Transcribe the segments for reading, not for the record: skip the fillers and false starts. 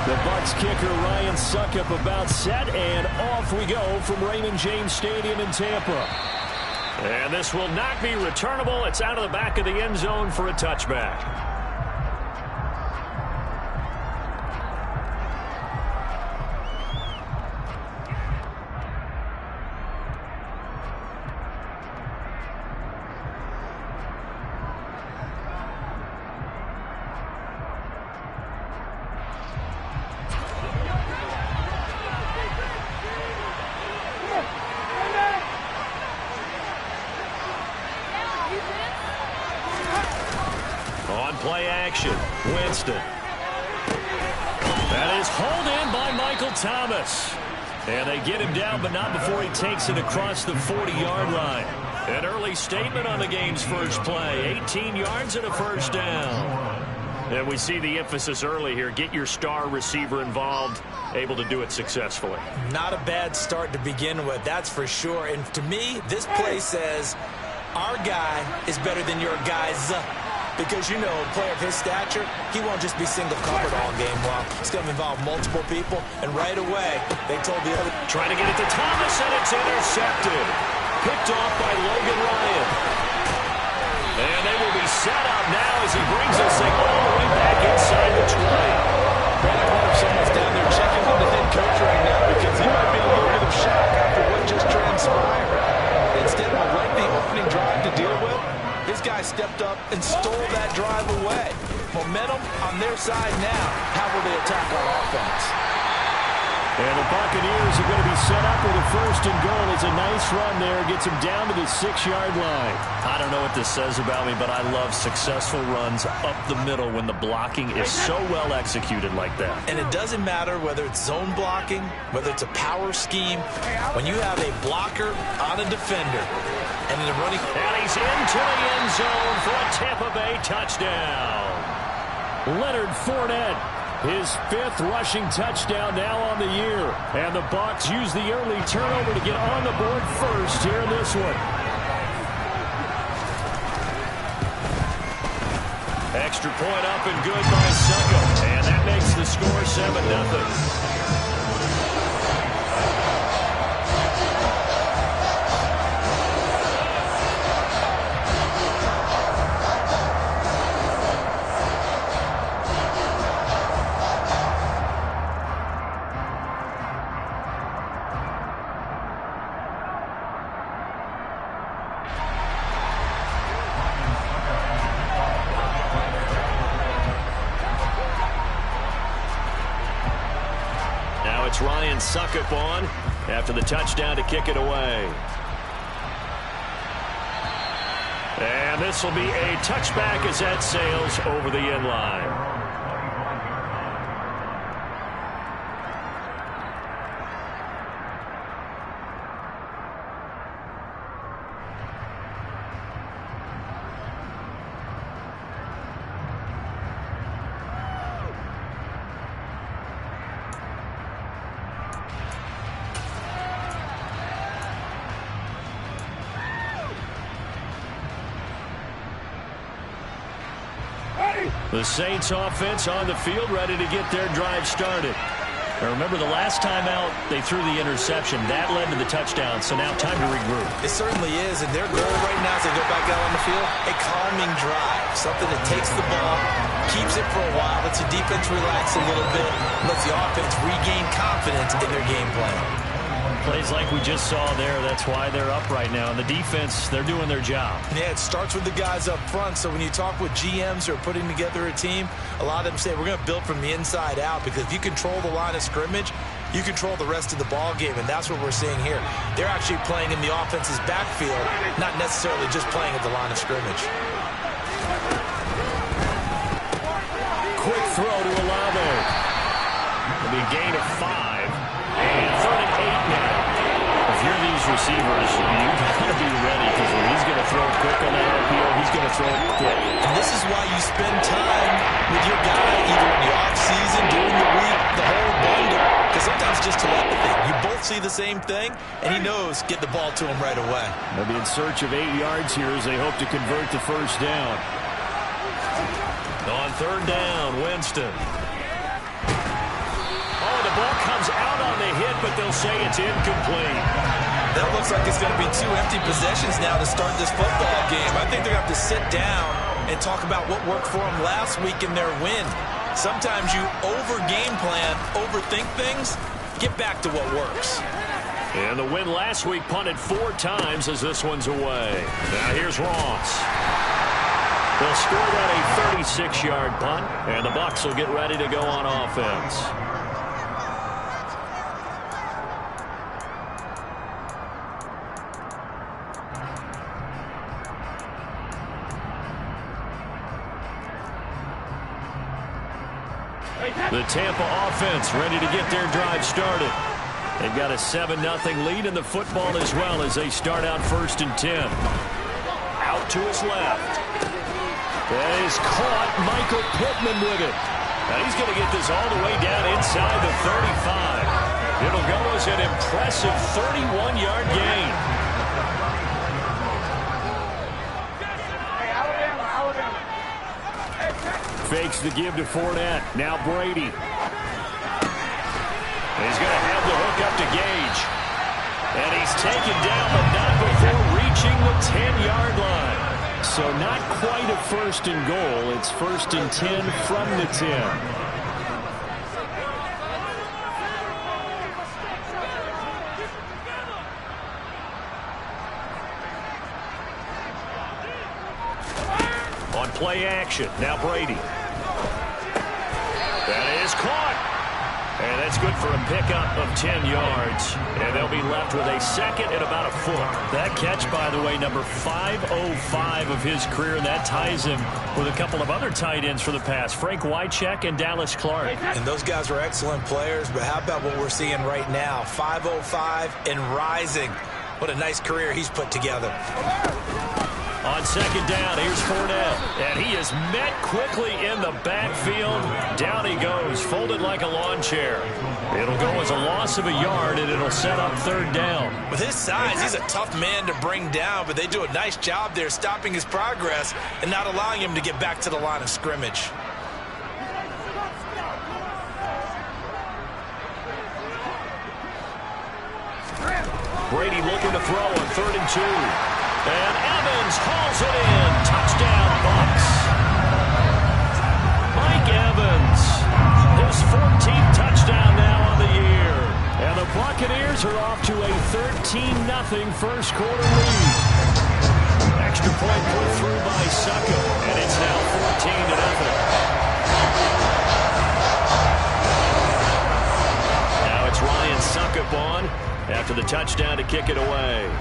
The Bucs kicker Ryan Succop about set, and off we go from Raymond James Stadium in Tampa. And this will not be returnable. It's out of the back of the end zone for a touchback. Play action. Winston. That is hauled in by Michael Thomas. And they get him down, but not before he takes it across the 40-yard line. An early statement on the game's first play. 18 yards and a first down. And we see the emphasis early here. Get your star receiver involved, able to do it successfully. Not a bad start to begin with, that's for sure. And to me, this play says our guy is better than your guy's. Because, you know, a player of his stature, he won't just be single-covered all game long. It's going to involve multiple people, and right away, they told the other... Trying to get it to Thomas, and it's intercepted. Picked off by Logan Ryan. And they will be set up now as he brings this thing all the way back inside the 20. I wonder if someone's down there checking with the head coach right now, because he might be in a little bit of shock after what just transpired. Instead of a lengthy opening drive to deal with, this guy stepped up and stole that drive away. Momentum on their side now. How will they attack our offense? And the Buccaneers are going to be set up with a first and goal. It's a nice run there. Gets him down to the 6-yard line. I don't know what this says about me, but I love successful runs up the middle when the blocking is so well executed like that. And it doesn't matter whether it's zone blocking, whether it's a power scheme. When you have a blocker on a defender, and in the running... And he's into the end zone for a Tampa Bay touchdown. Leonard Fournette, his 5th rushing touchdown now on the year. And the Bucs use the early turnover to get on the board first here in this one. Extra point up and good by Succop. And that makes the score 7-0. Ryan Succop on after the touchdown to kick it away. And this will be a touchback as that sails over the end line. The Saints offense on the field, ready to get their drive started. Now remember, the last time out, they threw the interception. That led to the touchdown, so now time to regroup. It certainly is, and their goal right now as they go back out on the field, a calming drive. Something that takes the ball, keeps it for a while, lets the defense relax a little bit, lets the offense regain confidence in their game plan. Plays like we just saw there. That's why they're up right now. And the defense, they're doing their job. Yeah, it starts with the guys up front. So when you talk with GMs who are putting together a team, a lot of them say we're going to build from the inside out, because if you control the line of scrimmage, you control the rest of the ball game, and that's what we're seeing here. They're actually playing in the offense's backfield, not necessarily just playing at the line of scrimmage. Quick throw to Olave. It'll be a gain of 5. And 3rd and 8 now. If you're these receivers, you've got to be ready, because when he's going to throw it quick on that RPO, he's going to throw it quick. And this is why you spend time with your guy, either in the offseason, during the week, the whole bundle. Because sometimes it's just telepathy. You both see the same thing, and he knows get the ball to him right away. They'll be in search of 8 yards here as they hope to convert the first down. On 3rd down, Winston. they'll say it's incomplete. That looks like it's going to be 2 empty possessions now to start this football game. I think they're going to have to sit down and talk about what worked for them last week in their win. Sometimes you over-game plan, overthink things. Get back to what works. And the win last week punted 4 times as this one's away. Now here's Ross. They'll score that a 36-yard punt, and the Bucs will get ready to go on offense. The Tampa offense ready to get their drive started. They've got a 7-0 lead in the football as well as they start out 1st and 10. Out to his left. That is caught. Michael Pittman with it. Now he's going to get this all the way down inside the 35. It'll go as an impressive 31-yard gain. Fakes the give to Fournette. Now Brady. He's going to have the hook up to Gage. And he's taken down, but not before reaching the 10-yard line. So not quite a 1st and goal. It's 1st and 10 from the 10. On play action, now Brady. That is caught. And that's good for a pickup of 10 yards. And they'll be left with a 2nd and about a foot. That catch, by the way, number 505 of his career. And that ties him with a couple of other tight ends for the pass. Frank Wycheck and Dallas Clark. And those guys were excellent players. But how about what we're seeing right now? 505 and rising. What a nice career he's put together. On 2nd down, here's Fournette. And he is met quickly in the backfield. Down he goes, folded like a lawn chair. It'll go as a loss of a yard, and it'll set up 3rd down. With his size, he's a tough man to bring down, but they do a nice job there stopping his progress and not allowing him to get back to the line of scrimmage. Brady looking to throw on 3rd and 2. And Evans hauls it in. Touchdown, Bucs. Mike Evans, his 14th touchdown now on the year. And the Buccaneers are off to a 13-0 first quarter lead. Extra point put through by Suckup, and it's now 14-0. Now it's Ryan Suckup on after the touchdown to kick it away.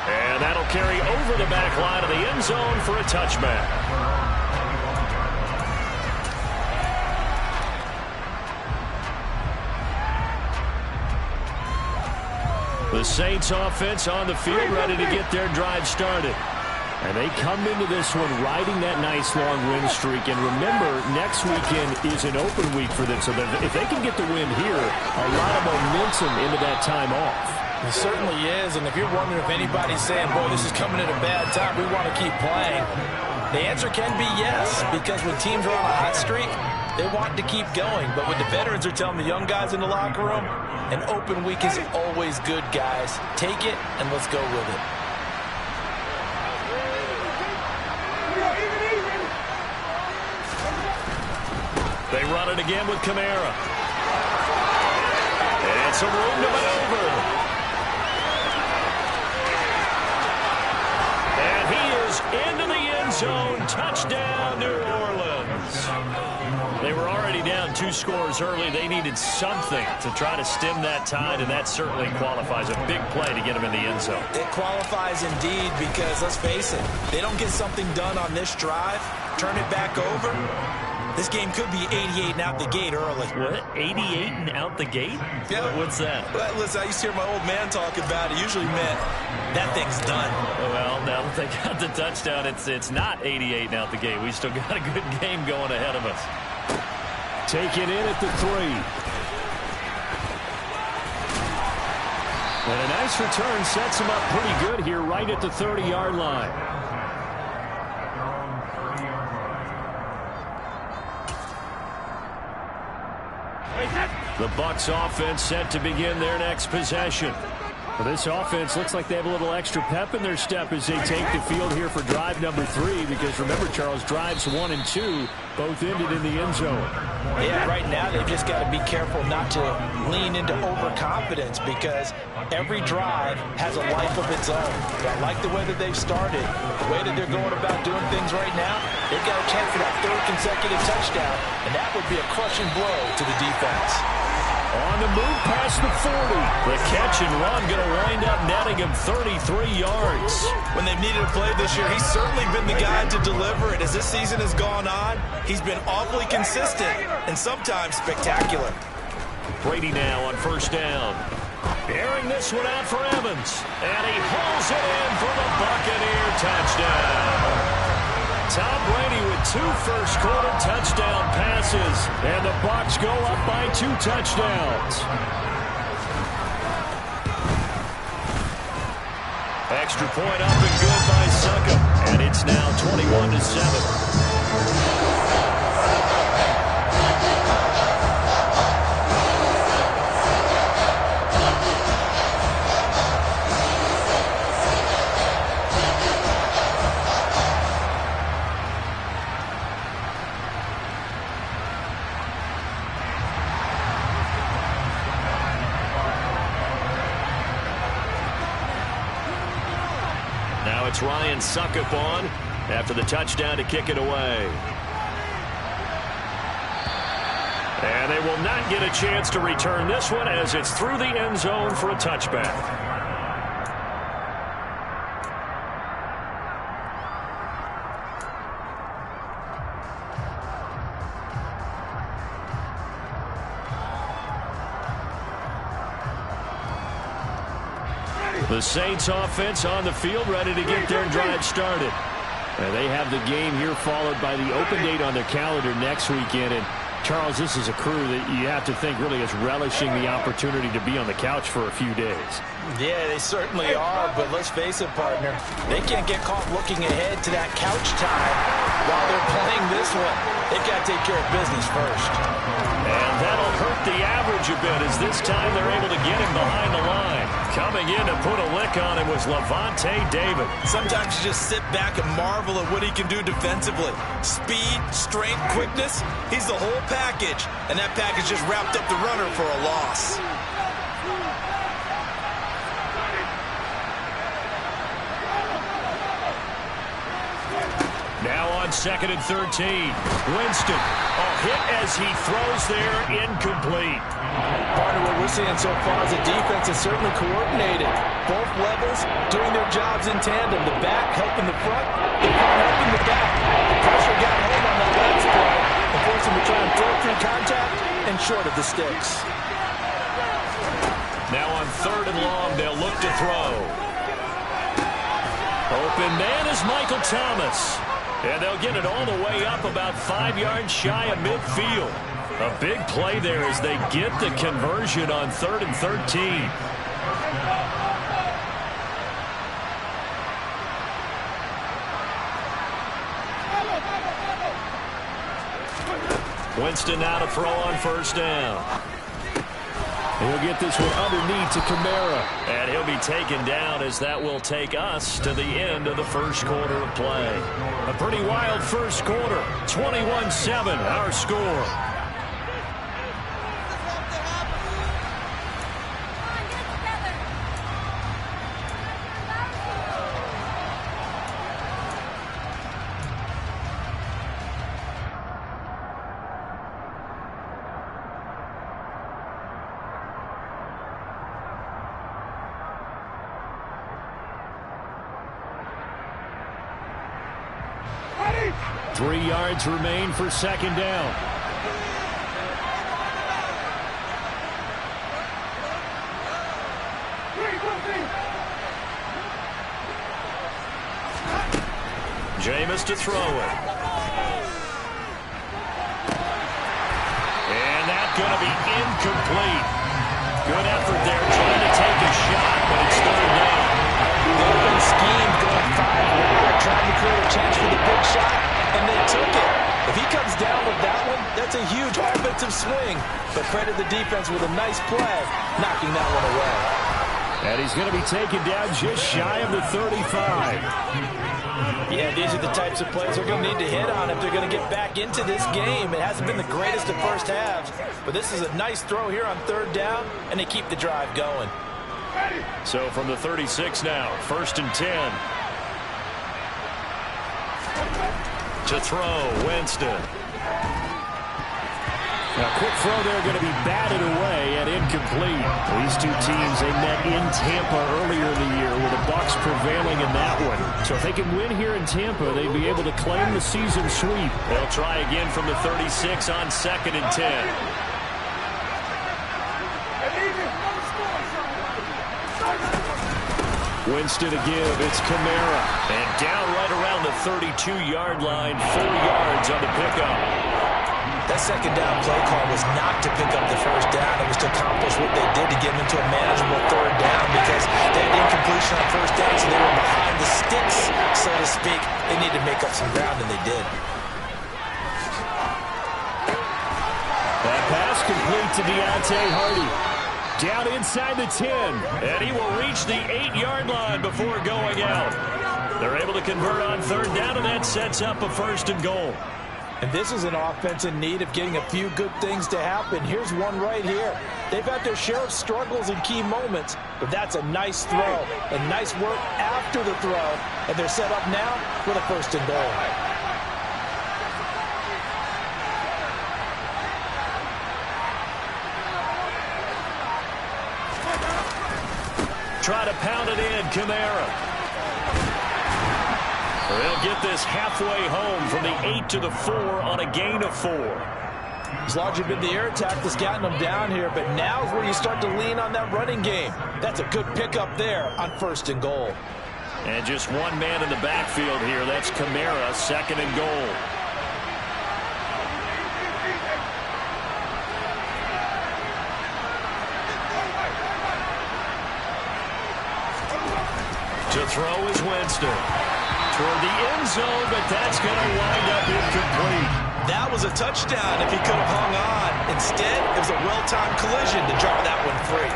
And that'll carry over the back line of the end zone for a touchback. The Saints offense on the field ready to get their drive started. And they come into this one riding that nice long win streak. And remember, next weekend is an open week for them. So that if they can get the win here, a lot of momentum into that time off. It certainly is, and if you're wondering if anybody's saying, boy, this is coming at a bad time, we want to keep playing, the answer can be yes, because when teams are on a hot streak, they want to keep going. But what the veterans are telling the young guys in the locker room, an open week is always good, guys. Take it, and let's go with it. They run it again with Kamara. And some room to maneuver. Into the end zone. Touchdown, New Orleans. They were already down 2 scores early. They needed something to try to stem that tide, and that certainly qualifies. A big play to get them in the end zone. It qualifies indeed because, let's face it, they don't get something done on this drive, turn it back over, this game could be 88 and out the gate early. What? 88 and out the gate? Yeah. What's that? Well, listen, I used to hear my old man talk about it. Usually meant that thing's done. Well, now that they got the touchdown, it's not 88 and out the gate. We still got a good game going ahead of us. Taken in at the 3. And a nice return sets him up pretty good here right at the 30-yard line. The Bucs offense set to begin their next possession. Well, this offense looks like they have a little extra pep in their step as they take the field here for drive number 3, because remember, Charles, drives 1 and 2 both ended in the end zone. Yeah, right now they've just got to be careful not to lean into overconfidence, because every drive has a life of its own. But I like the way that they've started, the way that they're going about doing things right now. They've got a chance for that 3rd consecutive touchdown, and that would be a crushing blow to the defense. On the move past the 40. The catch and run going to wind up netting him 33 yards. When they've needed a play this year, he's certainly been the guy to deliver it. As this season has gone on, he's been awfully consistent and sometimes spectacular. Brady now on 1st down. Airing this one out for Evans. And he hauls it in for the Buccaneer touchdown. Tom Brady with 2 first-quarter touchdown passes, and the Bucs go up by 2 touchdowns. Extra point up and good by Succop, and it's now 21-7. It's Ryan Succop on after the touchdown to kick it away. And they will not get a chance to return this one as it's through the end zone for a touchback. The Saints offense on the field, ready to get their drive started. They have the game here followed by the open date on their calendar next weekend. And Charles, this is a crew that you have to think really is relishing the opportunity to be on the couch for a few days. Yeah, they certainly are, but let's face it, partner, they can't get caught looking ahead to that couch time while they're playing this one. They've got to take care of business first. And that'll hurt the average a bit, as this time they're able to get him behind the line. Coming in to put a lick on him was Levante David. Sometimes you just sit back and marvel at what he can do defensively. Speed, strength, quickness, he's the whole package. And that package just wrapped up the runner for a loss. Now on 2nd and 13. Winston, a hit as he throws there, incomplete. Part of what we're seeing so far is the defense is certainly coordinated. Both levels doing their jobs in tandem. The back helping the front, the front helping the back. The pressure got home on that last play and forced him to try and throw through contact and short of the sticks. Now on 3rd and long, they'll look to throw. Open man is Michael Thomas. And they'll get it all the way up about 5 yards shy of midfield. A big play there as they get the conversion on 3rd and 13. Winston now to throw on 1st down. He'll get this one underneath to Kamara. And he'll be taken down as that will take us to the end of the 1st quarter of play. A pretty wild 1st quarter. 21-7, our score. Ready? 3 yards remain for 2nd down. Jameis to throw it. And that's going to be incomplete. Good effort there trying to take a shot, but it's 3rd down. They've been schemed going 5 wide, trying to create a chance for the big shot, and they took it. If he comes down with that one, That's a huge offensive swing. But credit the defense with a nice play, knocking that one away. And he's going to be taken down just shy of the 35. Yeah, these are the types of plays they're going to need to hit on if they're going to get back into this game. It hasn't been the greatest of first halves, but this is a nice throw here on third down, and they keep the drive going. So from the 36 now, 1st and 10. To throw, Winston. A quick throw there going to be batted away and incomplete. These two teams, they met in Tampa earlier in the year with the Bucs prevailing in that one. So if they can win here in Tampa, they'd be able to claim the season sweep. They'll try again from the 36 on 2nd and 10. Winston to give. It's Kamara. And down right around the 32-yard line, 4 yards on the pickup. That second down play call was not to pick up the first down. It was to accomplish what they did to get them into a manageable third down because they had incompletion on first down, so they were behind the sticks, so to speak. They needed to make up some ground, and they did. That pass complete to Deontay Hardy. Down inside the 10. And he will reach the 8-yard line before going out. They're able to convert on third down, and that sets up a 1st and goal. And this is an offense in need of getting a few good things to happen. Here's one right here. They've had their share of struggles in key moments, but that's a nice throw and nice work after the throw. And they're set up now with a 1st and goal. Try to pound it in, Kamara. They'll get this halfway home from the 8 to the 4 on a gain of 4. It's largely been the air attack that's gotten them down here, but now is where you start to lean on that running game. That's a good pickup there on 1st and goal. And just one man in the backfield here. That's Kamara, 2nd and goal. To throw is Winston. Toward the end zone, but that's going to wind up incomplete. That was a touchdown if he could have hung on. Instead, it was a well-timed collision to draw that one free.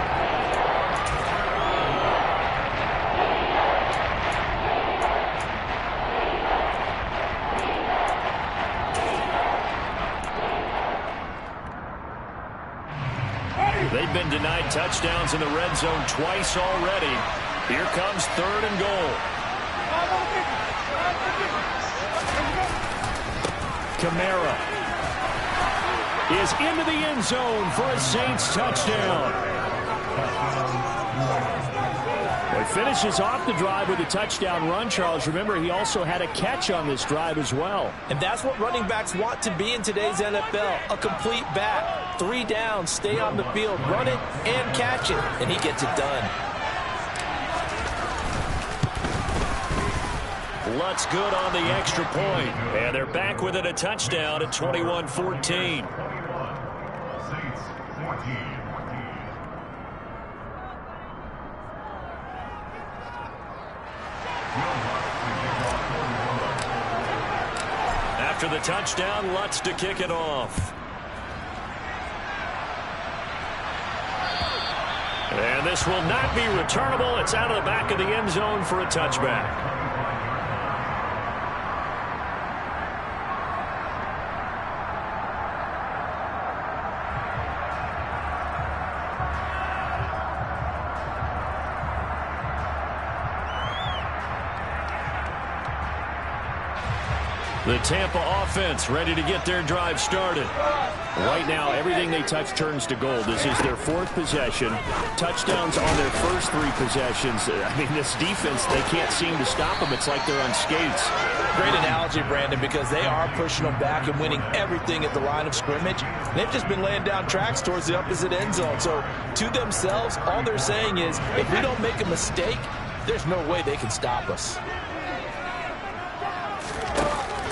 They've been denied touchdowns in the red zone twice already. Here comes 3rd and goal. Kamara is into the end zone for a Saints touchdown. Well, he finishes off the drive with a touchdown run, Charles. Remember, he also had a catch on this drive as well. And that's what running backs want to be in today's NFL, a complete back. 3 downs, stay on the field, run it, and catch it, and he gets it done. Lutz good on the extra point. And they're back within a touchdown at 21-14. After the touchdown, Lutz to kick it off. And this will not be returnable. It's out of the back of the end zone for a touchback. The Tampa offense ready to get their drive started. Right now, everything they touch turns to gold. This is their 4th possession. Touchdowns on their first 3 possessions. I mean, this defense, they can't seem to stop them. It's like they're on skates. Great analogy, Brandon, because they are pushing them back and winning everything at the line of scrimmage. They've just been laying down tracks towards the opposite end zone. So, to themselves, all they're saying is, if we don't make a mistake, there's no way they can stop us.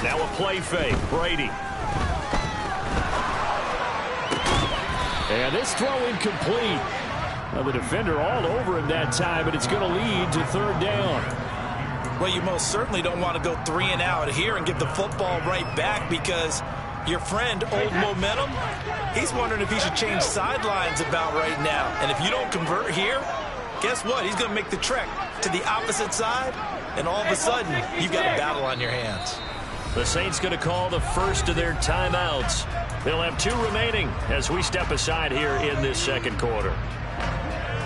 Now a play fake. Brady. And this throw incomplete. Well, the defender all over him that time, but it's going to lead to 3rd down. Well, you most certainly don't want to go 3 and out here and get the football right back because Your friend, Old Momentum, he's wondering if he should change sidelines about right now. And if you don't convert here, guess what? He's going to make the trek to the opposite side, and all of a sudden, you've got a battle on your hands. The Saints going to call the first of their timeouts. They'll have 2 remaining as we step aside here in this second quarter.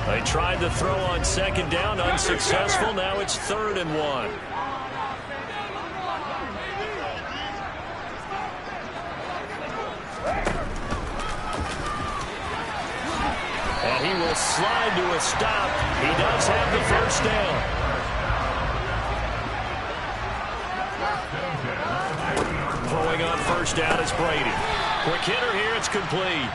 They tried to throw on second down, unsuccessful. Now it's 3rd and 1. And he will slide to a stop. He does have the first down. Throwing on first down is Brady. Quick hitter here, it's complete.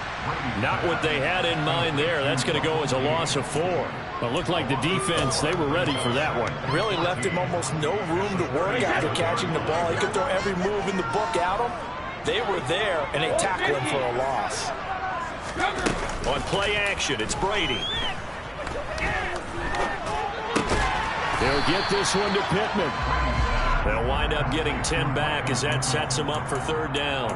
Not what they had in mind there. That's going to go as a loss of 4. Well, it looked like the defense, they were ready for that one. Really left him almost no room to work after catching the ball. He could throw every move in the book at him. They were there, and they tackled him for a loss. On play action, it's Brady. They'll get this one to Pittman. They'll wind up getting 10 back as that sets them up for 3rd down.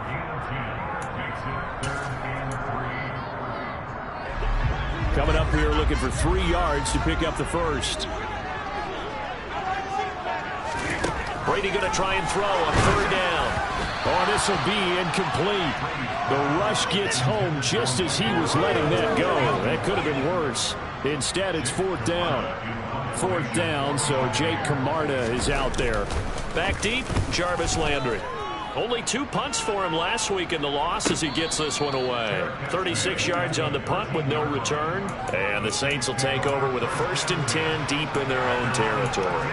Coming up here looking for 3 yards to pick up the first. Brady going to try and throw on 3rd down. Oh, this will be incomplete. The rush gets home just as he was letting that go. That could have been worse. Instead, it's 4th down. 4th down, so Jake Camarda is out there. Back deep, Jarvis Landry. Only 2 punts for him last week in the loss as he gets this one away. 36 yards on the punt with no return. And the Saints will take over with a 1st and 10 deep in their own territory.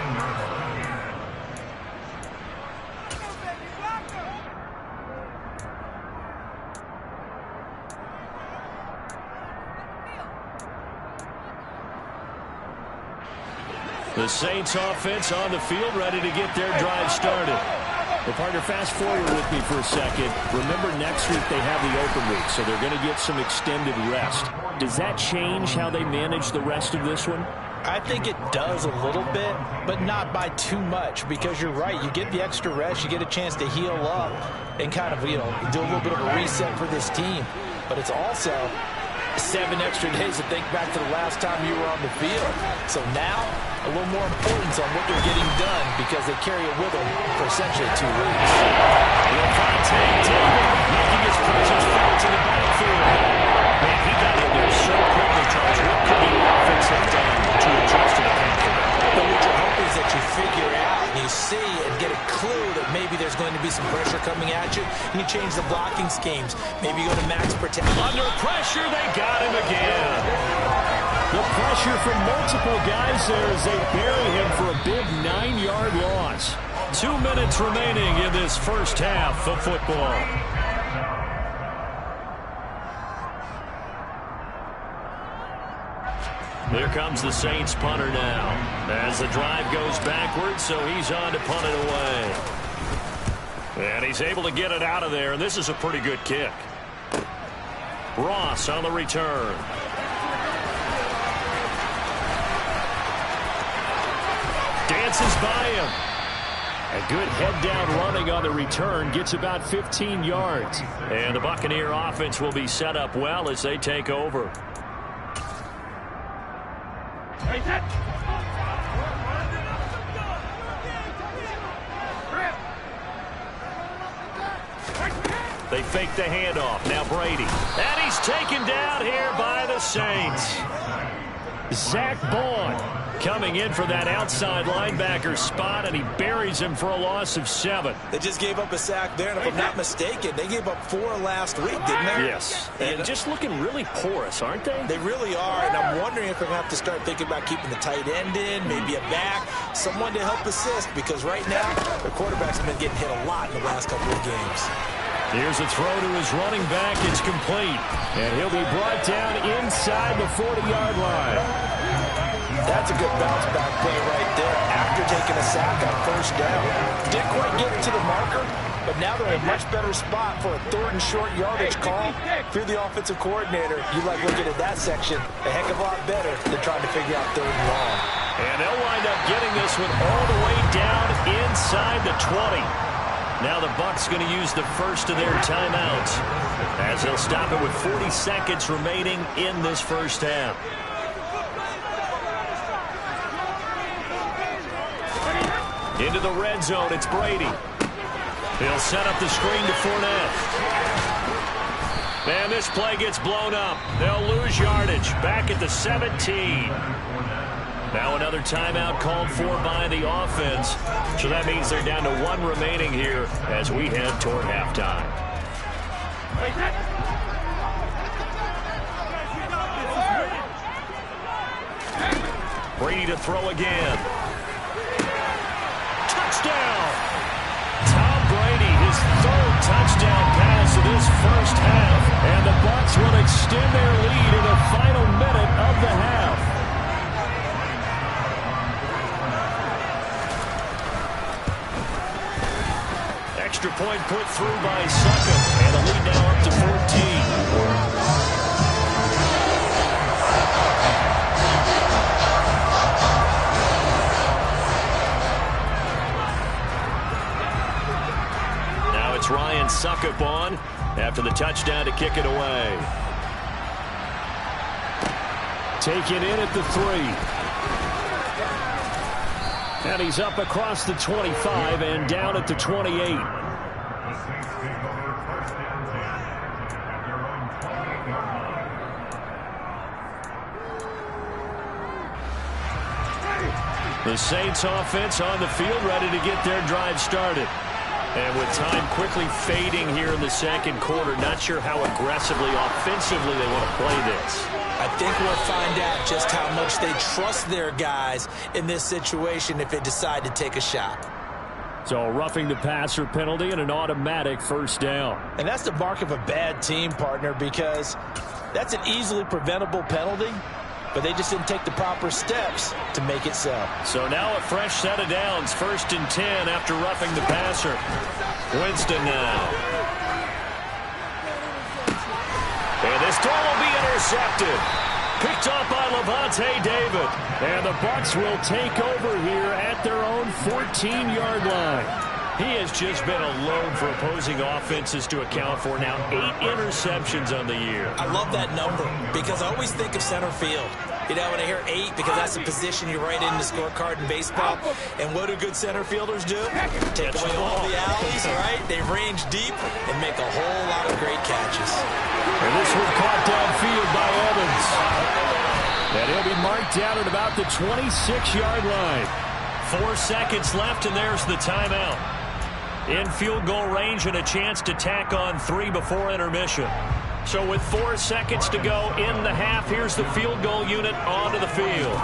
The Saints offense on the field ready to get their drive started. Well, partner, fast forward with me for a second. Remember, next week they have the open week, so they're going to get some extended rest. Does that change how they manage the rest of this one? I think it does a little bit, but not by too much, because you're right. You get the extra rest, you get a chance to heal up and kind of, do a little bit of a reset for this team. But it's also 7 extra days to think back to the last time you were on the field. So now, a little more importance on what they're getting done because they carry it with them for essentially 2 weeks. Making his presence felt in the backfield. Man, he got in there so quickly, Charles. What could the offense have done to adjust to the pass? But what you hope is that you figure out and you see and get a clue that maybe there's going to be some pressure coming at you, and you change the blocking schemes. Maybe you go to max protection. Under pressure, they got him again. The pressure from multiple guys there as they bury him for a big 9-yard loss. 2 minutes remaining in this first half of football. Here comes the Saints punter now. As the drive goes backwards, so he's on to punt it away. And he's able to get it out of there, and this is a pretty good kick. Ross on the return. Dances by him. A good head-down running on the return gets about 15 yards. And the Buccaneer offense will be set up well as they take over. They fake the handoff. Now Brady. And he's taken down here by the Saints. Zach Bond coming in for that outside linebacker spot, and he buries him for a loss of 7. They just gave up a sack there, and if I'm not mistaken, they gave up 4 last week, didn't they? Yes. And just looking really porous, aren't they? They really are, and I'm wondering if they're going to have to start thinking about keeping the tight end in, maybe a back, someone to help assist, because right now, the quarterback's been getting hit a lot in the last couple of games. Here's a throw to his running back. It's complete. And he'll be brought down inside the 40-yard line. That's a good bounce-back play right there after taking a sack on first down. Didn't quite get it to the marker, but now they're in a much better spot for a 3rd and short yardage call. If you're the offensive coordinator, you like looking at that section a heck of a lot better than trying to figure out 3rd and long. And they'll wind up getting this one all the way down inside the 20. Now the Bucs going to use the first of their timeouts as they'll stop it with 40 seconds remaining in this first half. Into the red zone, it's Brady. He'll set up the screen to Fournette. And this play gets blown up. They'll lose yardage. Back at the 17. Now another timeout called for by the offense. So that means they're down to 1 remaining here as we head toward halftime. Brady to throw again. Touchdown! Tom Brady, his 3rd touchdown pass of this first half. And the Bucs will extend their lead in the final minute of the half. Extra point put through by Suckup. And the lead now up to 14. It's Ryan Suckup on after the touchdown to kick it away. Taken in at the 3. And he's up across the 25 and down at the 28. The Saints offense on the field ready to get their drive started. And with time quickly fading here in the second quarter, not sure how aggressively, offensively they want to play this. I think we'll find out just how much they trust their guys in this situation if they decide to take a shot. So a roughing the passer penalty and an automatic first down. And that's the mark of a bad team, partner, because that's an easily preventable penalty, but they just didn't take the proper steps to make it so. So now a fresh set of downs, 1st and 10 after roughing the passer. Winston now. And this throw will be intercepted. Picked off by Levante David. And the Bucs will take over here at their own 14-yard line. He has just been a load for opposing offenses to account for. Now 8 interceptions on the year. I love that number because I always think of center field. You know, when I hear 8, because that's the position you write in the scorecard in baseball. And what do good center fielders do? Take away all the alleys, right? They range deep and make a whole lot of great catches. And this one caught downfield by Evans. And he'll be marked down at about the 26-yard line. 4 seconds left, and there's the timeout. In field goal range and a chance to tack on 3 before intermission. So with 4 seconds to go in the half, here's the field goal unit onto the field.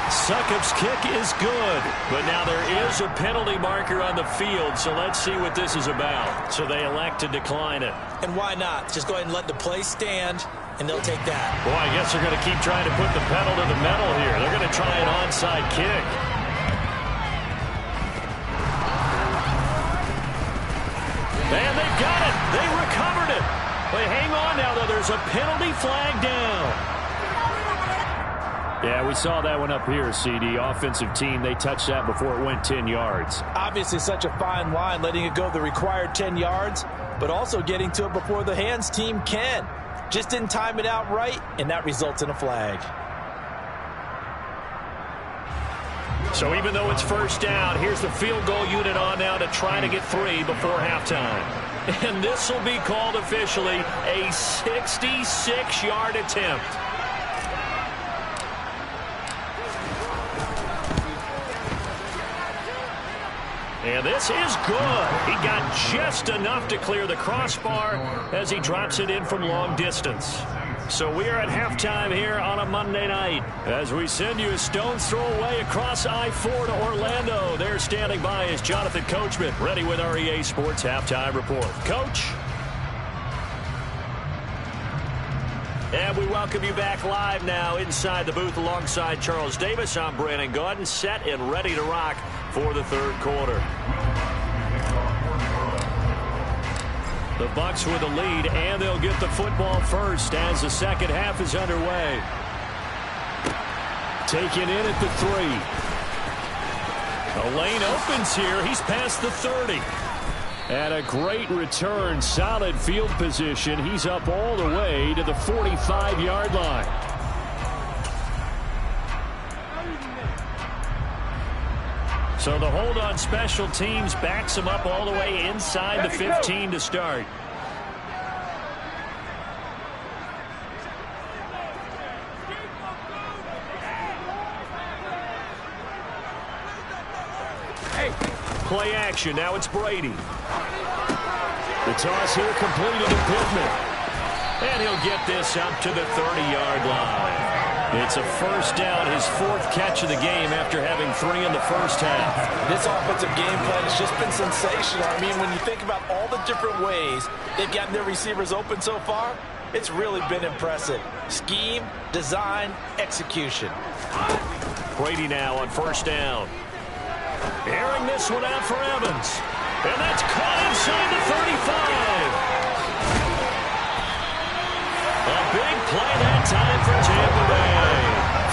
Suckup's kick is good, but now there is a penalty marker on the field, so let's see what this is about. So they elect to decline it. And why not? Just go ahead and let the play stand, and they'll take that. Boy, I guess they're going to keep trying to put the pedal to the metal here. They're going to try an onside kick. And they've got it. They recovered it. But hang on now, though. There's a penalty flag down. Yeah, we saw that one up here, CD. Offensive team, they touched that before it went 10 yards. Obviously such a fine line, letting it go the required 10 yards, but also getting to it before the hands team can. Just didn't time it out right, and that results in a flag. So even though it's first down, here's the field goal unit on now to try to get 3 before halftime. And this will be called officially a 66-yard attempt. And this is good. He got just enough to clear the crossbar as he drops it in from long distance. So we are at halftime here on a Monday night as we send you a stone's throw away across I-4 to Orlando. There standing by is Jonathan Coachman, ready with our EA Sports Halftime Report. Coach? And we welcome you back live now inside the booth alongside Charles Davis. I'm Brandon Gaudin, set and ready to rock for the third quarter. The Bucs with the lead, and they'll get the football first as the second half is underway. Taken in at the 3. The lane opens here. He's past the 30. And a great return, solid field position. He's up all the way to the 45-yard line. So the hold on special teams backs him up all the way inside the 15 to start. Play action. Now it's Brady. The toss here completed to Pittman. And he'll get this up to the 30-yard line. It's a first down, his 4th catch of the game after having 3 in the first half. This offensive game plan has just been sensational. I mean, when you think about all the different ways they've gotten their receivers open so far, it's really been impressive. Scheme, design, execution. Brady now on first down. Airing this one out for Evans. And that's caught inside the 35. A big play that time for Tampa Bay.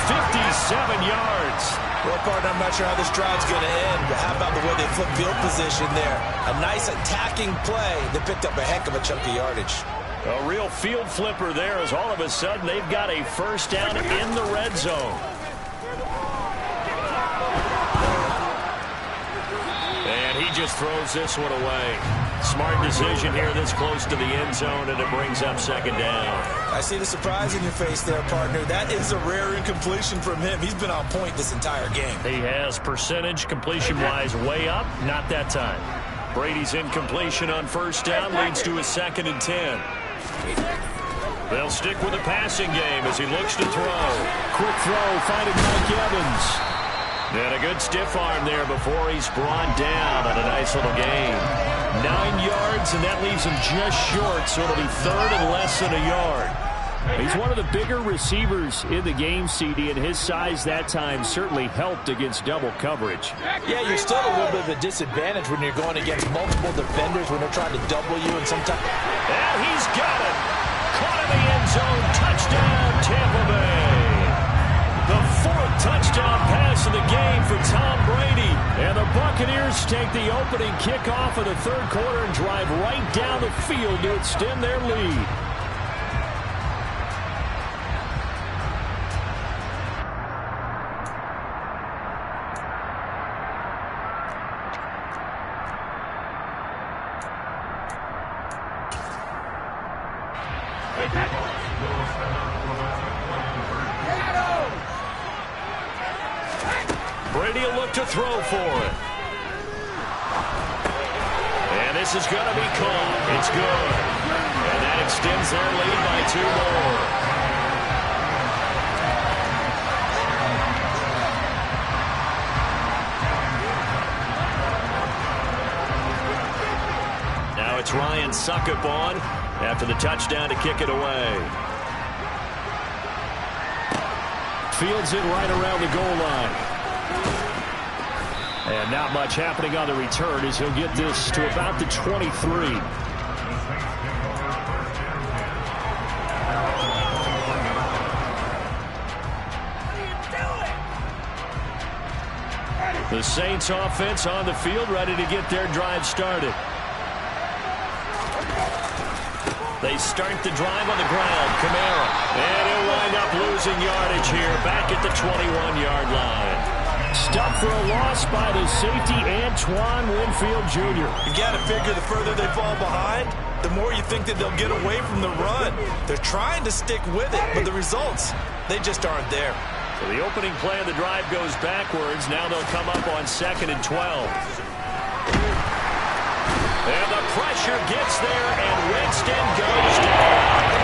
57 yards. Well, partner, I'm not sure how this drive's going to end, but how about the way they flip field position there? A nice attacking play that picked up a heck of a chunk of yardage. A real field flipper there as all of a sudden they've got a first down in the red zone. And he just throws this one away. Smart decision here this close to the end zone, and it brings up second down. I see the surprise in your face there, partner. That is a rare incompletion from him. He's been on point this entire game. He has percentage completion-wise way up. Not that time. Brady's incompletion on first down leads to a 2nd and 10. They'll stick with the passing game as he looks to throw. Quick throw, finding Mike Evans. And a good stiff arm there before he's brought down on a nice little gain. 9 yards, and that leaves him just short, so it'll be 3rd and less than a yard. He's one of the bigger receivers in the game, CD, and his size that time certainly helped against double coverage. Yeah, you're still at a little bit of a disadvantage when you're going against multiple defenders when they're trying to double you and sometimes. And he's got it. Caught in the end zone. Touchdown, Tampa Bay. The 4th touchdown pass of the game for Tom Brady. And the Buccaneers take the opening kickoff of the 3rd quarter and drive right down the field to extend their lead. Brady will look to throw for it. And this is going to be caught. It's good. And that extends their lead by 2 more. Now it's Ryan Suckup on after the touchdown to kick it away. Fields it right around the goal line. And not much happening on the return as he'll get this to about the 23. The Saints offense on the field, ready to get their drive started. They start the drive on the ground. Kamara. And he'll wind up losing yardage here back at the 21-yard line. Stuffed for a loss by the safety, Antoine Winfield Jr. You got to figure the further they fall behind, the more you think that they'll get away from the run. They're trying to stick with it, but the results, they just aren't there. So the opening play of the drive goes backwards. Now they'll come up on 2nd and 12. And the pressure gets there, and Winston goes down.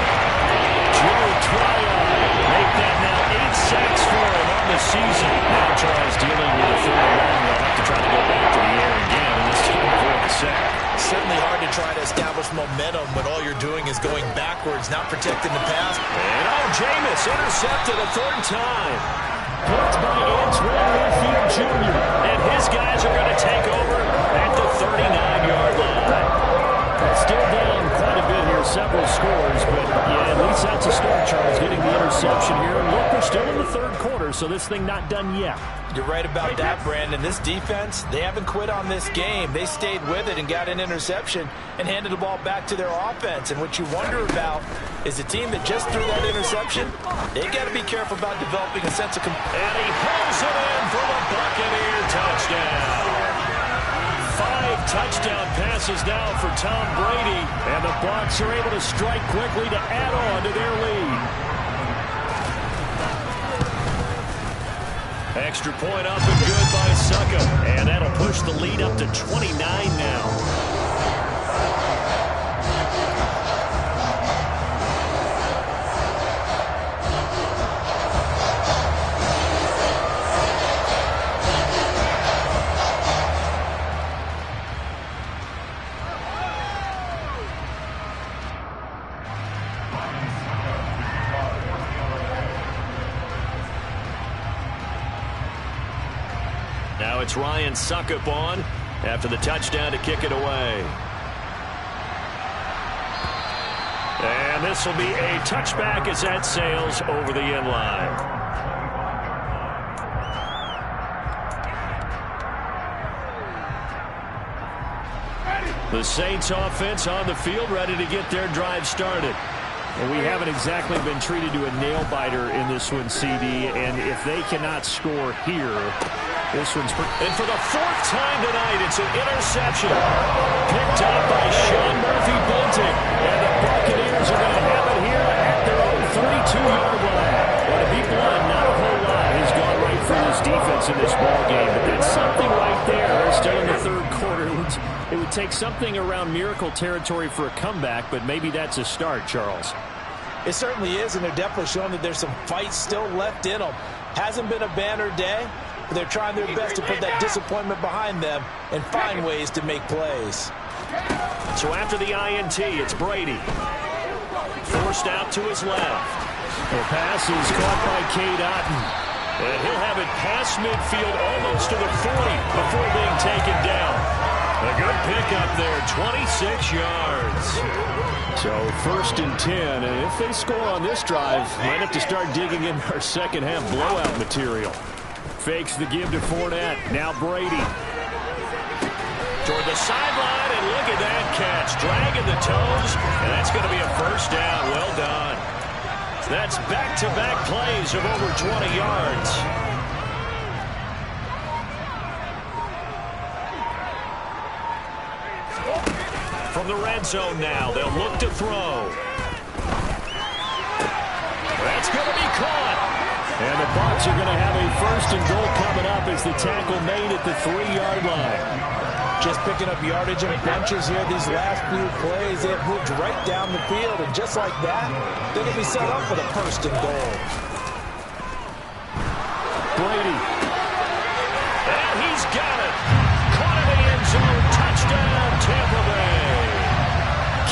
Joe Tryon Make that now 8 sacks for him on the season. Now tries dealing with a 3rd and long. They'll have to try to go back to the air again, and this time avoid the sack. Certainly hard to try to establish momentum when all you're doing is going backwards, not protecting the pass. And Jameis intercepted a 3rd time. Blocked by Antoine Winfield Jr. And his guys are going to take over at the 39-yard line. Still down quite a bit here, several scores, but Yeah, at least that's a start, Charles, getting the interception here. And look, we're still in the third quarter, so this thing not done yet. You're right about that, Brandon. This defense, they haven't quit on this game. They stayed with it and got an interception and handed the ball back to their offense. And what you wonder about is a team that just threw that interception, they got to be careful about developing a sense of... And he pulls it in for the Buccaneer touchdown. 5 touchdown passes now for Tom Brady. And the Bucs are able to strike quickly to add on to their lead. Extra point up and good by Suckup. And that'll push the lead up to 29 now. Now it's Ryan Suckup on after the touchdown to kick it away. And this will be a touchback as that sails over the end line. The Saints offense on the field ready to get their drive started. And we haven't exactly been treated to a nail-biter in this one, CD. And if they cannot score here, this one's... And for the 4th time tonight, it's an interception. Picked up by Sean Murphy-Bunting. And the Buccaneers are going to have it here at their own 32-yard line. Well, to be blunt, not a whole lot has gone right for this defense in this ballgame. But that's something right there. They're still in the third quarter. It would take something around miracle territory for a comeback, but maybe that's a start, Charles. It certainly is, and they're definitely showing that there's some fight still left in them. Hasn't been a banner day, but they're trying their best to put that disappointment behind them and find ways to make plays. So after the INT, it's Brady. Forced out to his left. The pass is caught by Cade Otton. And he'll have it past midfield almost to the 40 before being taken down. A good pickup there, 26 yards. So 1st and 10, and if they score on this drive, might have to start digging in our second half blowout material. Fakes the give to Fournette. Now Brady. Toward the sideline, and look at that catch. Dragging the toes, and that's going to be a first down. Well done. That's back-to-back plays of over 20 yards. From the red zone now, they'll look to throw. That's going to be caught. And the Bucs are going to have a 1st and goal coming up as the tackle made at the 3-yard line. Just picking up yardage in bunches here. These last few plays, they have moved right down the field. And just like that, they're going to be set up for the 1st and goal. Brady. And he's got it. Caught in the end zone. Touchdown, Tampa Bay.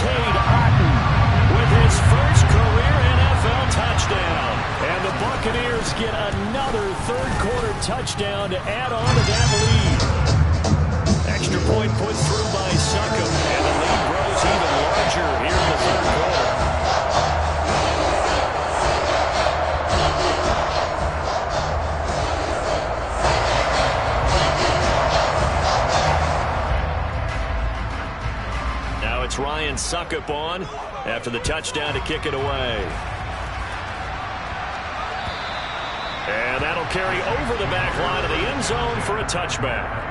Cade Otton with his first career NFL touchdown. And the Buccaneers get another third-quarter touchdown to add on to that lead. Extra point put through by Suckup, and the lead grows even larger here in the third quarter. Now it's Ryan Suckup on after the touchdown to kick it away. And that'll carry over the back line of the end zone for a touchback.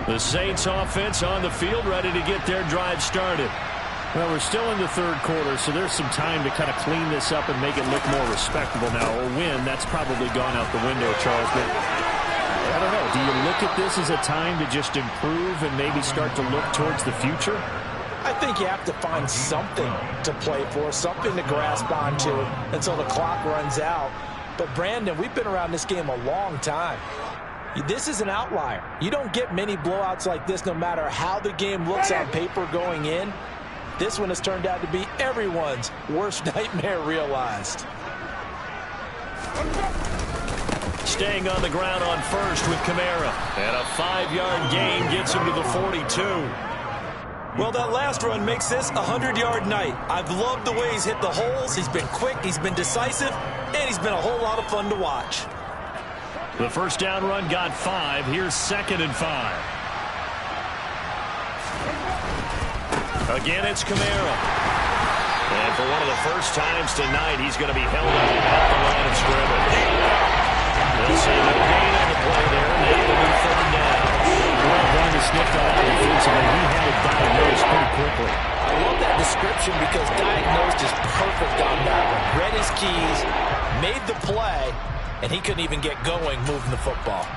The Saints offense on the field ready to get their drive started. Well, we're still in the third quarter, so there's some time to kind of clean this up and make it look more respectable now. A win, that's probably gone out the window, Charles. But I don't know. Do you look at this as a time to just improve and maybe start to look towards the future? I think you have to find something to play for, something to grasp onto until the clock runs out. But, Brandon, we've been around this game a long time. This is an outlier. You don't get many blowouts like this no matter how the game looks on paper going in. This one has turned out to be everyone's worst nightmare realized. Staying on the ground on first with Kamara. And a 5-yard gain gets him to the 42. Well, that last run makes this a 100-yard night. I've loved the way he's hit the holes. He's been quick, he's been decisive, and he's been a whole lot of fun to watch. The first down run got 5. Here's 2nd and 5. Again, it's Kamara. And for one of the first times tonight, he's going to be held up at the line of scrimmage. They'll say no gain on the play there, and they will be 3rd down. Well done to sniff that out defensively. He had it diagnosed pretty quickly. I love that description because diagnosed is perfect on that one. Read his keys, made the play, and he couldn't even get going moving the football.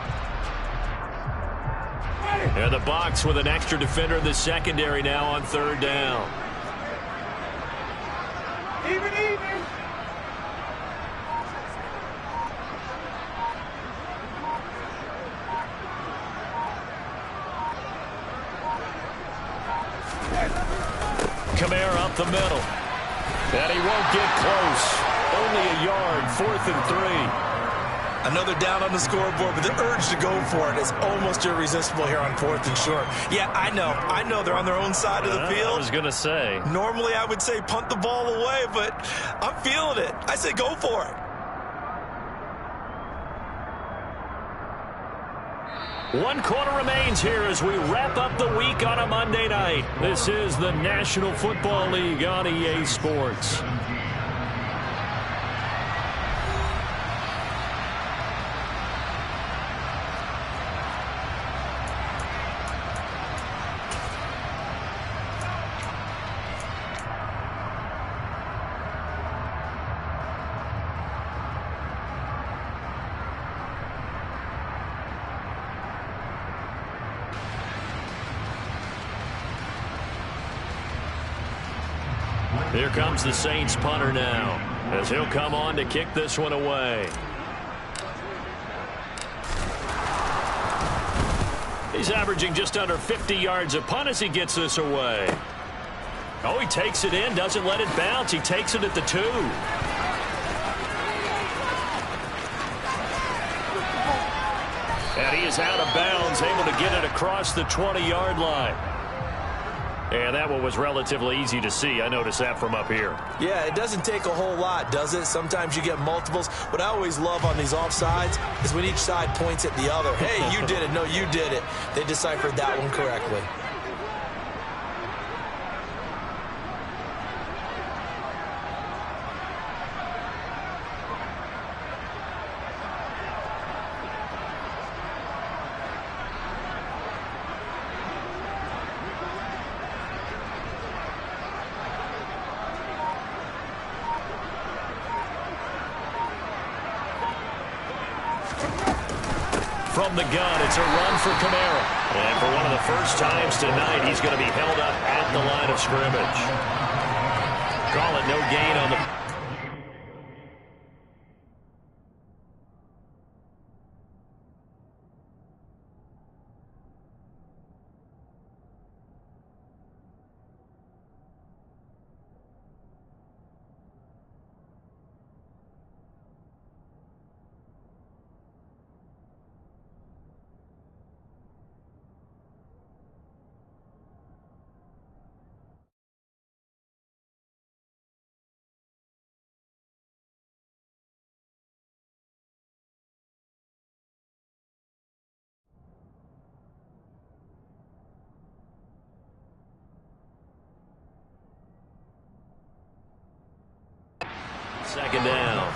And the box with an extra defender in the secondary now on 3rd down. Even. Kamara up the middle. And he won't get close. Only a yard, 4th and 3. Another down on the scoreboard, but the urge to go for it is almost irresistible here on 4th and short. Yeah, I know they're on their own side of the field. I was going to say. Normally I would say punt the ball away, but I'm feeling it. I say go for it. One quarter remains here as we wrap up the week on a Monday night. This is the National Football League on EA Sports. Here comes the Saints punter now, as he'll come on to kick this one away. He's averaging just under 50 yards a punt as he gets this away. Oh, he takes it in, doesn't let it bounce. He takes it at the 2. And he is out of bounds, able to get it across the 20-yard line. And that one was relatively easy to see. I noticed that from up here. Yeah, it doesn't take a whole lot, does it? Sometimes you get multiples. What I always love on these offsides is when each side points at the other. Hey, you did it. No, you did it. They deciphered that one correctly. From the gun, it's a run for Kamara. And for one of the first times tonight, he's going to be held up at the line of scrimmage. Call it no gain on the... Second down.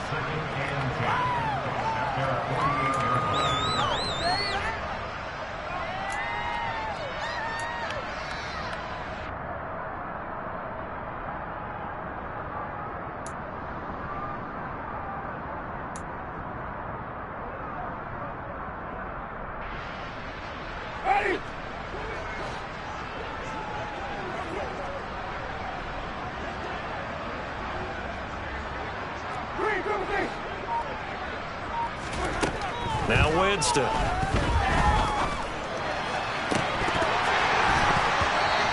Now Winston.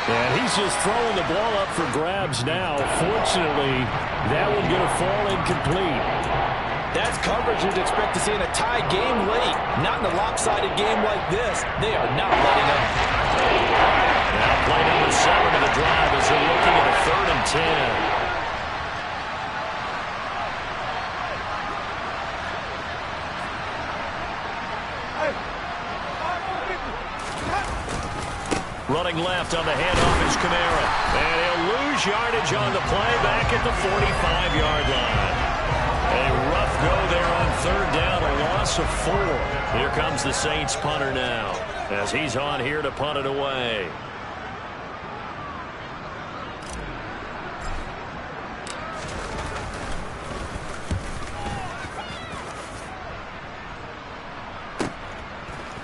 And he's just throwing the ball up for grabs now. Fortunately, that one going to fall incomplete. That's coverage you'd expect to see in a tie game late. Not in a lopsided game like this. They are not letting up. Now play number 7 of the drive as they're looking at a 3rd and 10. Running left on the handoff is Kamara. And he'll lose yardage on the play back at the 45-yard line. A rough go there on 3rd down, a loss of 4. Here comes the Saints punter now as he's on here to punt it away.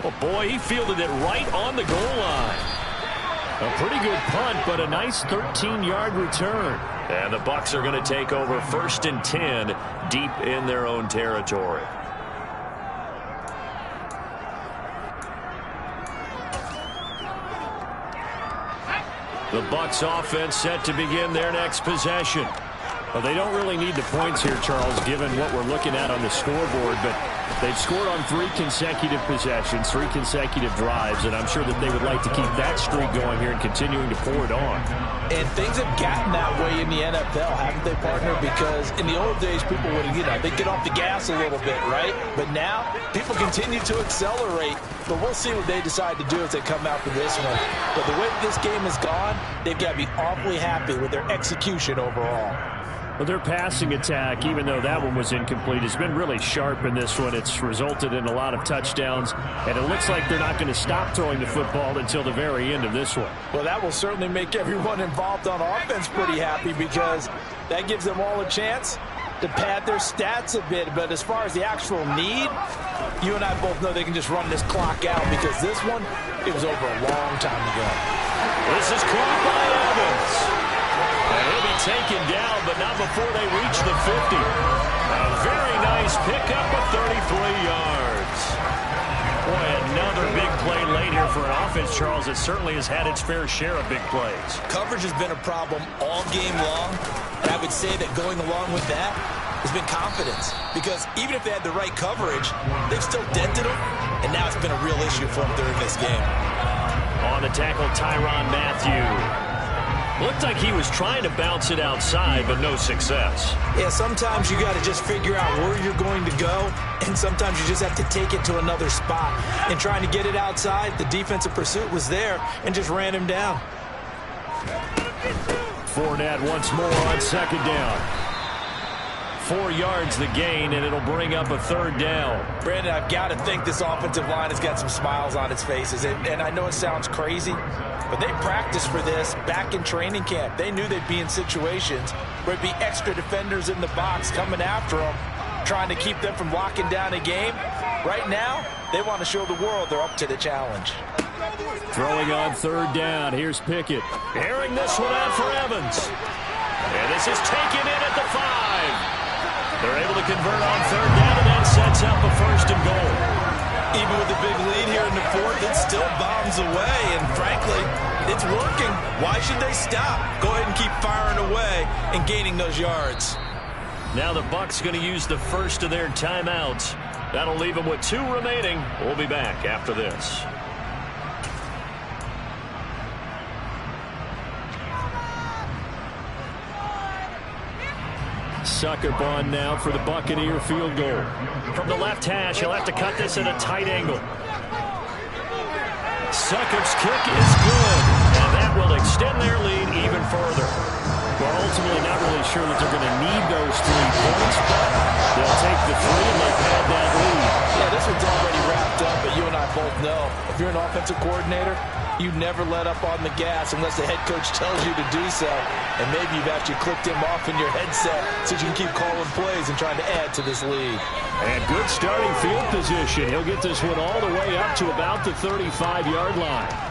Oh boy, he fielded it right on the goal line. A pretty good punt, but a nice 13-yard return. And the Bucs are going to take over 1st and 10 deep in their own territory. The Bucs offense set to begin their next possession. Well, they don't really need the points here, Charles, given what we're looking at on the scoreboard, but they've scored on 3 consecutive possessions, 3 consecutive drives, and I'm sure that they would like to keep that streak going here and continuing to pour it on. And things have gotten that way in the NFL, haven't they, partner? Because in the old days, people would, they'd get off the gas a little bit, right? But now, people continue to accelerate. But we'll see what they decide to do as they come out for this one. But the way this game has gone, they've got to be awfully happy with their execution overall. Well, their passing attack, even though that one was incomplete, has been really sharp in this one. It's resulted in a lot of touchdowns, and it looks like they're not going to stop throwing the football until the very end of this one. Well, that will certainly make everyone involved on offense pretty happy because that gives them all a chance to pad their stats a bit. But as far as the actual need, you and I both know they can just run this clock out because this one, it was over a long time ago. This is caught by Evans. And he'll be taken down, but not before they reach the 50. A very nice pickup of 33 yards. Boy, another big play late here for an offense, Charles, that certainly has had its fair share of big plays. Coverage has been a problem all game long, and I would say that going along with that has been confidence. Because even if they had the right coverage, they've still dented them, and now it's been a real issue for them during this game. On the tackle, Tyrann Mathieu. Looked like he was trying to bounce it outside, but no success. Yeah, sometimes you got to just figure out where you're going to go, and sometimes you just have to take it to another spot. And trying to get it outside, the defensive pursuit was there and just ran him down. Fournette once more on 2nd down. 4 yards the gain, and it'll bring up a 3rd down. Brandon, I've got to think this offensive line has got some smiles on its faces. And I know it sounds crazy, but they practiced for this back in training camp. They knew they'd be in situations where it'd be extra defenders in the box coming after them, trying to keep them from locking down a game. Right now, they want to show the world they're up to the challenge. Throwing on 3rd down. Here's Pickett. Airing this one out for Evans. And this is taken in at the 5. They're able to convert on 3rd down, and that sets up a 1st and goal. Even with a big lead here in the 4th, it still bombs away, and frankly, it's working. Why should they stop? Go ahead and keep firing away and gaining those yards. Now the Bucs going to use the first of their timeouts. That'll leave them with 2 remaining. We'll be back after this. Succop on now for the Buccaneer field goal. From the left hash, he'll have to cut this at a tight angle. Succop's kick is good, and that will extend their lead even further. Well, ultimately not really sure that they're going to need those 3 points, but they'll take the 3 and they'll pad that lead. Yeah, this one's already wrapped up, but you and I both know if you're an offensive coordinator, you never let up on the gas unless the head coach tells you to do so. And maybe you've actually clicked him off in your headset so you can keep calling plays and trying to add to this lead. And good starting field position. He'll get this one all the way up to about the 35-yard line.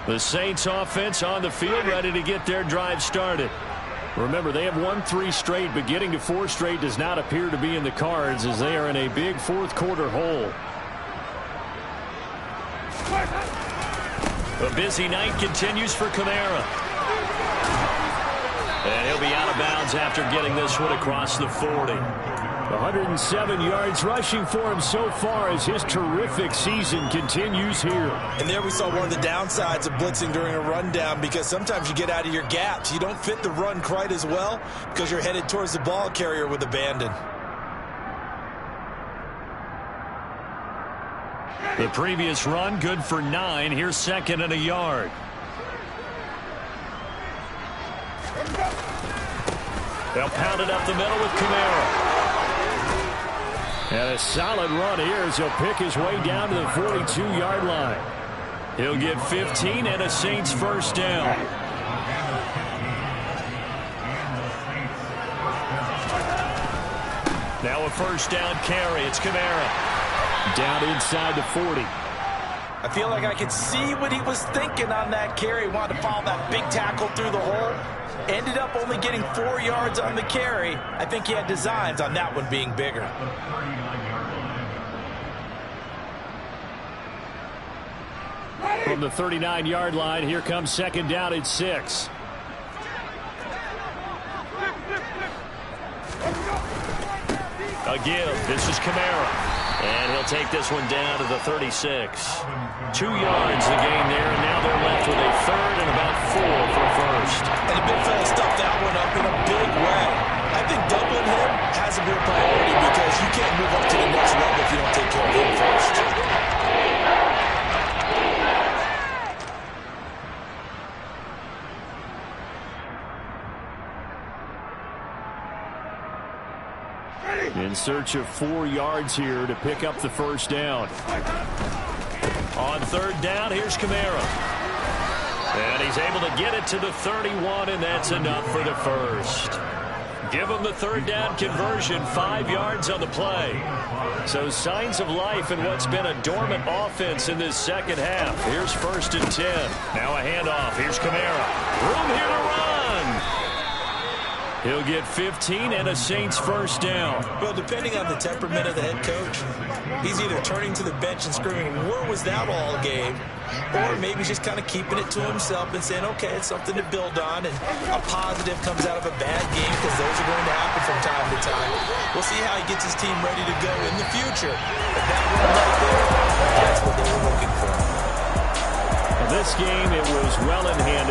The Saints offense on the field ready to get their drive started. Remember, they have won 3 straight, but getting to 4 straight does not appear to be in the cards as they are in a big fourth-quarter hole. A busy night continues for Kamara. And he'll be out of bounds after getting this one across the 40. 107 yards rushing for him so far as his terrific season continues here. And there we saw one of the downsides of blitzing during a rundown, because sometimes you get out of your gaps. You don't fit the run quite as well because you're headed towards the ball carrier with abandon. The previous run good for 9. Here's 2nd and a yard. They'll pound it up the middle with Kamara. And a solid run here as he'll pick his way down to the 42-yard line. He'll get 15 and a Saints first down. Now a first down carry. It's Kamara. Down inside the 40. I feel like I could see what he was thinking on that carry. Wanted to follow that big tackle through the hole. Ended up only getting 4 yards on the carry. I think he had designs on that one being bigger. From the 39-yard line, here comes 2nd down at 6. A give. This is Kamara. And he'll take this one down to the 36. 2 yards the gain there, and now they're left with a 3rd and about 4 for a first. And the big fella stuffed that one up in a big way. I think doubling him has to be a priority because you can't move up to the next level if you don't take care of him first. In search of 4 yards here to pick up the first down. On 3rd down, here's Kamara. And he's able to get it to the 31, and that's enough for the first. Give him the 3rd down conversion, 5 yards on the play. So signs of life in what's been a dormant offense in this second half. Here's 1st and 10. Now a handoff. Here's Kamara. Room here to run. He'll get 15 and a Saints first down. Well, depending on the temperament of the head coach, he's either turning to the bench and screaming, "Where was that all game?" Or maybe just kind of keeping it to himself and saying, okay, it's something to build on, and a positive comes out of a bad game, because those are going to happen from time to time. We'll see how he gets his team ready to go in the future. But that one right there, that's what they were looking for. This game, it was well in hand.